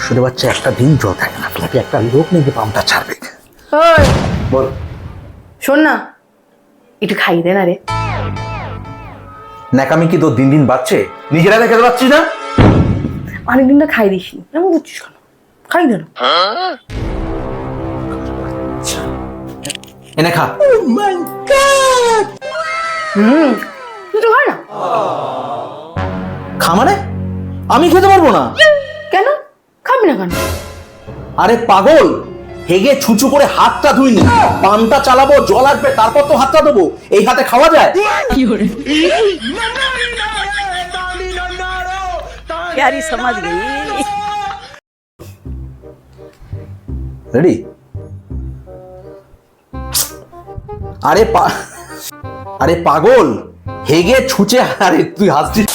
শুনে বাচ্চা একটা দিন জল থাকে না, ফ্ল্যাটে একটা লোক নেই যে পাম্পটা ছাড়বে। ওই বল। শোন না, একটু খাইয়ে দে না রে। ন্যাকামি কি তোর দিন দিন বাড়ছে? নিজেরা দেখাতে পারছিস না? অনেকদিন তো খাই দিস নি, এমন করছিস কেন? খাই দে না। এনে খা। তুই তো খাই না। খা মানে? আমি খেতে পারবো না। কেন খাবি না কেন? আরে পাগল, হেগে ছুঁচু করে হাতটা ধুইনি, পানটা চালাবো, জল আসবে, তারপর তো হাতটা দেবো। এই হাতে খাওয়া যায়? प्यारी समझ गई। রেডি? আরে পাগল, হেগে ছুঁচে, আরে তুই হাসছিস।